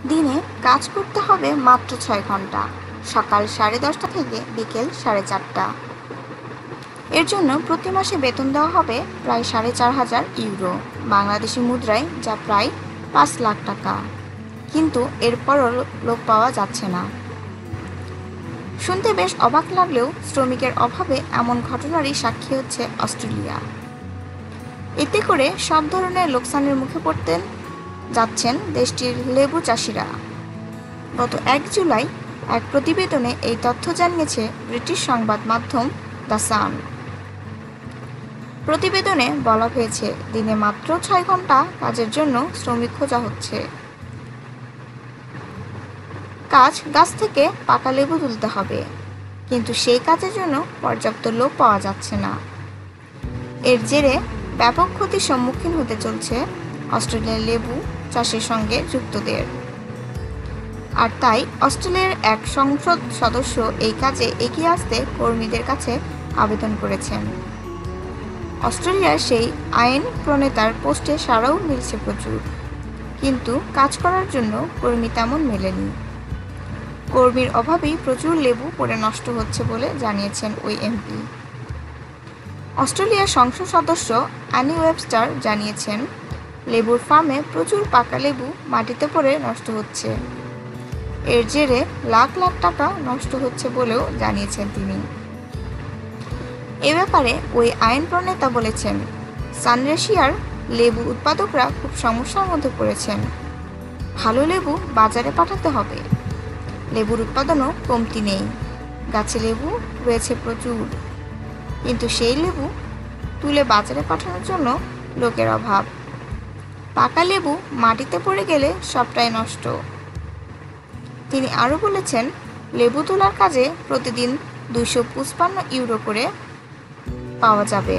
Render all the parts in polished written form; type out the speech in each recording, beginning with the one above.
দিনে কাজ করতে হবে মাত্র 6 ঘন্টা, সকাল 10:30 থেকে বিকেল 4:30। এর জন্য প্রতি মাসে বেতন দেওয়া হবে প্রায় 4,500 ইউরো বাংলাদেশি মুদ্রায়, যা প্রায় 5 লাখ টাকা। কিন্তু এরপরও লোক পাওয়া যাচ্ছে না। শুনতে বেশ অবাক লাগলেও শ্রমিকের অভাবে এমন ঘটনারই সাক্ষী হচ্ছে অস্ট্রেলিয়া। এতে করে সব ধরনের লোকসানের মুখে পড়তে যাচ্ছেন দেশটির লেবু চাষিরা। গত 1 জুলাই এক প্রতিবেদনে এই তথ্য জানিয়েছে ব্রিটিশ সংবাদ মাধ্যম দ্য সান। প্রতিবেদনে বলা হয়েছে, দিনে মাত্র 6 ঘন্টা কাজের জন্য শ্রমিক খোঁজা হচ্ছে। কাজ গাছ থেকে পাকা লেবু তুলতে হবে, কিন্তু সেই কাজের জন্য পর্যাপ্ত লোক পাওয়া যাচ্ছে না। এর জেরে ব্যাপক ক্ষতির সম্মুখীন হতে চলছে অস্ট্রেলিয়ার লেবু চাষের সঙ্গে যুক্তদের। আর তাই অস্ট্রেলিয়ার এক সংসদ সদস্য এই কাজে এগিয়ে আসতে কর্মীদের কাছে আবেদন করেছেন। অস্ট্রেলিয়ার সেই আইন প্রণেতার পোস্টে সাড়াও মিলছে প্রচুর, কিন্তু কাজ করার জন্য কর্মী তেমন মেলেনি। কর্মীর অভাবেই প্রচুর লেবু পড়ে নষ্ট হচ্ছে বলে জানিয়েছেন ওই এমপি। অস্ট্রেলিয়ার সংসদ সদস্য অ্যানি ওয়েবস্টার জানিয়েছেন, লেবুর ফার্মে প্রচুর পাকা লেবু মাটিতে পড়ে নষ্ট হচ্ছে। এর জেরে লাখ লাখ টাকা নষ্ট হচ্ছে বলেও জানিয়েছেন তিনি। এ ব্যাপারে ওই আইন প্রণেতা বলেছেন, সানরেশিয়ার লেবু উৎপাদকরা খুব সমস্যার মধ্যে পড়েছেন। ভালো লেবু বাজারে পাঠাতে হবে, লেবুর উৎপাদনও কমতি নেই, গাছে লেবু রয়েছে প্রচুর, কিন্তু সেই লেবু তুলে বাজারে পাঠানোর জন্য লোকের অভাব। পাকা লেবু মাটিতে পড়ে গেলে সবটাই নষ্ট। তিনি আরও বলেছেন, লেবু তোলার কাজে প্রতিদিন 255 ইউরো করে পাওয়া যাবে।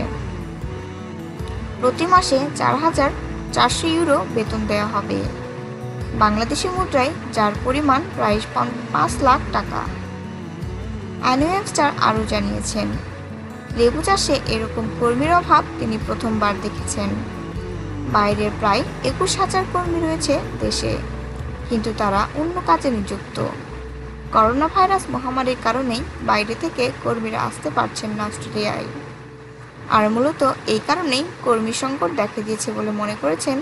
প্রতি মাসে 4,400 ইউরো বেতন দেওয়া হবে বাংলাদেশি মুদ্রায়, যার পরিমাণ প্রায় 5 লাখ টাকা। অ্যানি ওয়েবস্টার আরও জানিয়েছেন, লেবু চাষে এরকম কর্মীর অভাব তিনি প্রথমবার দেখেছেন। বাইরের প্রায় 21,000 কর্মী রয়েছে দেশে, কিন্তু তারা অন্য কাজে নিযুক্ত। করোনা ভাইরাস মহামারীর কারণেই বাইরে থেকে কর্মীরা আসতে পারছেন না অস্ট্রেলিয়ায়। আর মূলত এই কারণেই কর্মী সংকট দেখা দিয়েছে বলে মনে করেছেন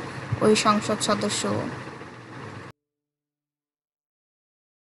ওই সংসদ সদস্য।